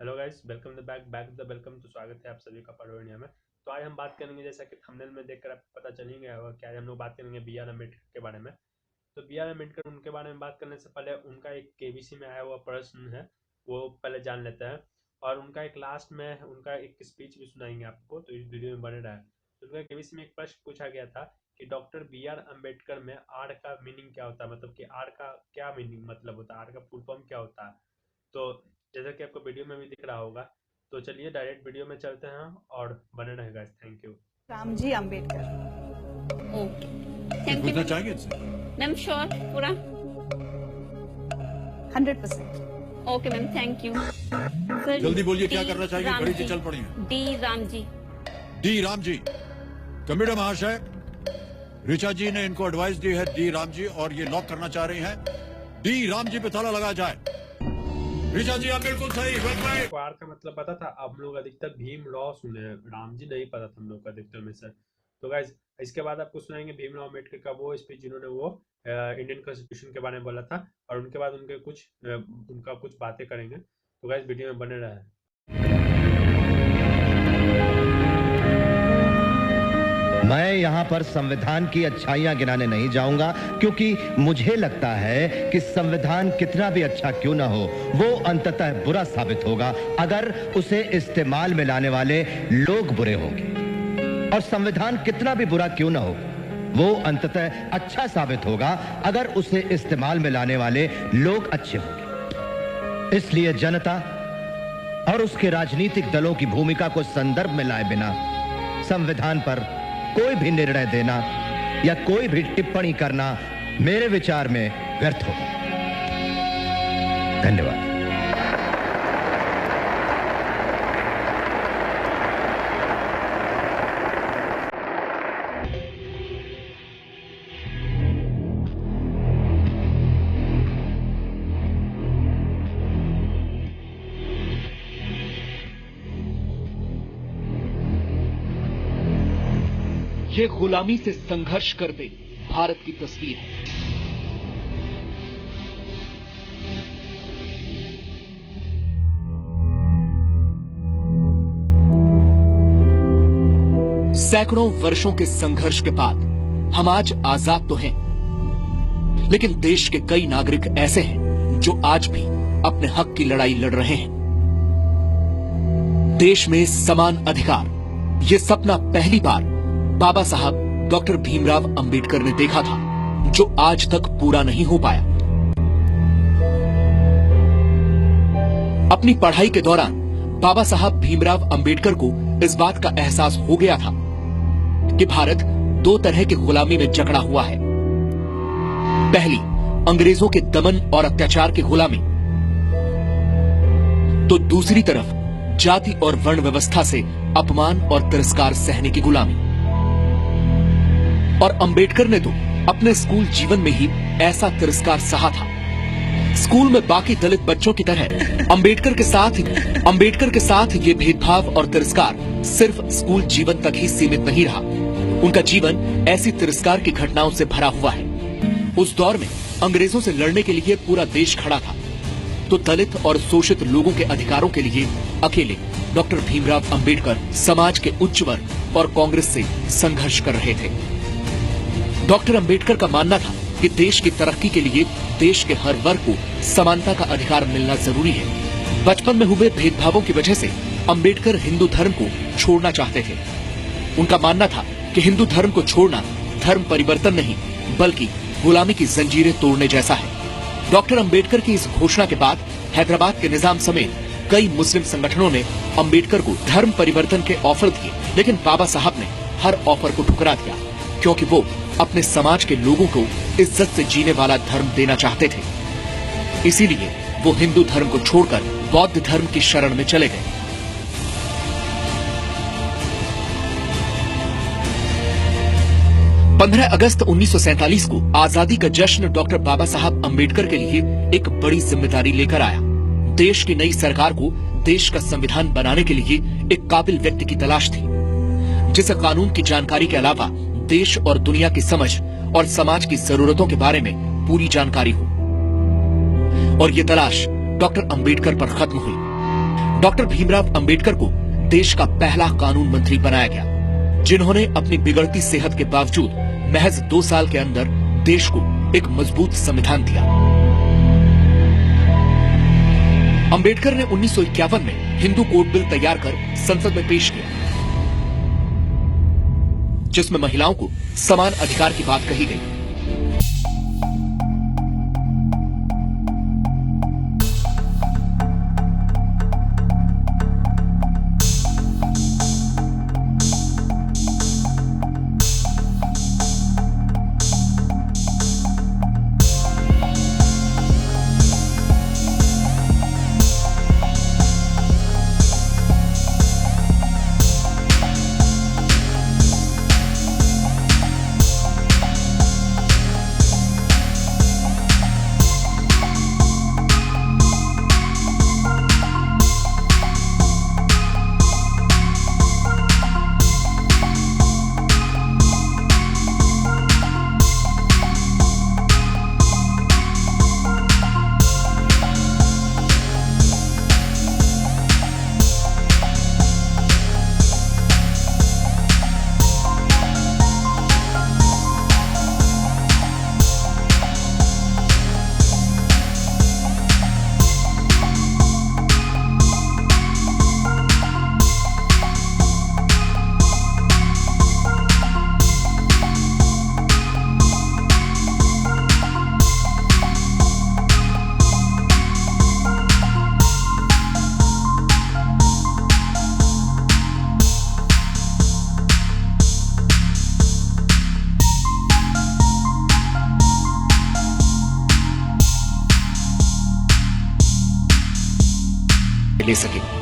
Hello guys, welcome the welcome. तो स्वागत है आप सभी का पढ़ो इंडिया में। तो आज हम बात करेंगे, जैसा कि थंबनेल में देखकर आपको पता चल ही गया होगा कि आज हम लोग बात करेंगे बी आर अम्बेडकर के बारे में। तो बी आर अम्बेडकर, उनके बारे में बात करने से पहले उनका एक केबीसी में आया हुआ प्रश्न है, वो पहले जान लेते हैं। और उनका एक लास्ट में उनका एक स्पीच भी सुनाएंगे आपको, तो इस वीडियो में बने रहा है। तो उनका केबीसी में एक प्रश्न पूछा गया था कि डॉक्टर बी आर अम्बेडकर में आर का मीनिंग क्या होता है, मतलब कि आर का क्या मीनिंग मतलब होता है, आर का फुल फॉर्म क्या होता है। तो जैसा कि आपको वीडियो में भी दिख रहा होगा, तो चलिए डायरेक्ट वीडियो में चलते हैं और बने रहेगा। Thank you. Ramji Ambedkar. Okay, thank you. पूछना चाहेंगे इनसे? मैम श्योर, पूरा 100%। Okay ma'am, thank you sir. जल्दी बोलिए, क्या करना चाहिए? घड़ी से चल पड़ी है। D Ram ji. D Ram ji. Committee महाशय, ऋचा जी ने इनको एडवाइस दी है डी राम जी, और ये लॉक करना चाह रही हैं। डी राम जी पे ताला लगा जाए। ऋचा जी आप बिल्कुल सही। आर का मतलब पता था, आप लोग अधिकतर भीमराव सुने हैं, राम जी नहीं पता था हम लोग का अधिकतर में सर। तो गाइज, इसके बाद आपको सुनाएंगे भीमराव अम्बेडकर का वो स्पीच जिन्होंने वो इंडियन कॉन्स्टिट्यूशन के बारे में बोला था, और उनके बाद उनका कुछ बातें करेंगे। तो गाइज वीडियो में बने रहे। मैं यहाँ पर संविधान की अच्छाइयाँ गिनाने नहीं जाऊंगा, क्योंकि मुझे लगता है कि संविधान कितना भी अच्छा क्यों ना हो, वो अंततः बुरा साबित होगा अगर उसे इस्तेमाल में लाने वाले लोग बुरे होंगे, और संविधान कितना भी बुरा क्यों ना हो, वो अंततः अच्छा साबित होगा अगर उसे इस्तेमाल में लाने वाले लोग अच्छे होंगे। इसलिए जनता और उसके राजनीतिक दलों की भूमिका को संदर्भ में लाए बिना संविधान पर कोई भी निर्णय देना या कोई भी टिप्पणी करना मेरे विचार में व्यर्थ होगा। धन्यवाद। ये गुलामी से संघर्ष करते भारत की तस्वीर है। सैकड़ों वर्षों के संघर्ष के बाद हम आज आजाद तो हैं, लेकिन देश के कई नागरिक ऐसे हैं जो आज भी अपने हक की लड़ाई लड़ रहे हैं। देश में समान अधिकार, ये सपना पहली बार बाबा साहब डॉक्टर भीमराव अंबेडकर ने देखा था, जो आज तक पूरा नहीं हो पाया। अपनी पढ़ाई के दौरान बाबा साहब भीमराव अंबेडकर को इस बात का एहसास हो गया था कि भारत दो तरह की गुलामी में जकड़ा हुआ है। पहली, अंग्रेजों के दमन और अत्याचार की गुलामी, तो दूसरी तरफ जाति और वर्ण व्यवस्था से अपमान और तिरस्कार सहने की गुलामी। और अंबेडकर ने तो अपने स्कूल जीवन में ही ऐसा तिरस्कार सहा था। स्कूल में बाकी दलित बच्चों की तरह अंबेडकर के साथ ये भेदभाव और तिरस्कार सिर्फ स्कूल जीवन तक ही सीमित नहीं रहा। उनका जीवन ऐसी तिरस्कार की घटनाओं से भरा हुआ है। उस दौर में अंग्रेजों से लड़ने के लिए पूरा देश खड़ा था, तो दलित और शोषित लोगों के अधिकारों के लिए अकेले डॉक्टर भीमराव अंबेडकर समाज के उच्च वर्ग और कांग्रेस से संघर्ष कर रहे थे। डॉक्टर अंबेडकर का मानना था कि देश की तरक्की के लिए देश के हर वर्ग को समानता का अधिकार मिलना जरूरी है। बचपन में हुए भेदभावों की वजह से अंबेडकर हिंदू धर्म को छोड़ना चाहते थे। उनका मानना था कि हिंदू धर्म को छोड़ना धर्म परिवर्तन नहीं, बल्कि गुलामी की जंजीरें तोड़ने जैसा है। डॉक्टर अंबेडकर की इस घोषणा के बाद हैदराबाद के निजाम समेत कई मुस्लिम संगठनों ने अंबेडकर को धर्म परिवर्तन के ऑफर दिए, लेकिन बाबा साहब ने हर ऑफर को ठुकरा दिया, क्योंकि वो अपने समाज के लोगों को इज्जत से जीने वाला धर्म देना चाहते थे। इसीलिए वो हिंदू धर्म को छोड़कर बौद्ध धर्म की शरण में चले गए। पंद्रह अगस्त 1947 को आजादी का जश्न डॉक्टर बाबा साहब अंबेडकर के लिए एक बड़ी जिम्मेदारी लेकर आया। देश की नई सरकार को देश का संविधान बनाने के लिए एक काबिल व्यक्ति की तलाश थी, जिसे कानून की जानकारी के अलावा देश और दुनिया की समझ और समाज की जरूरतों के बारे में पूरी जानकारी हो। और ये तलाश डॉक्टर अंबेडकर पर खत्म हुई। डॉक्टर भीमराव अंबेडकर को देश का पहला कानून मंत्री बनाया गया, जिन्होंने अपनी बिगड़ती सेहत के बावजूद महज 2 साल के अंदर देश को एक मजबूत संविधान दिया। अंबेडकर ने 1951 में हिंदू कोड बिल तैयार कर संसद में पेश किया, जिसमें महिलाओं को समान अधिकार की बात कही गई। ले सके।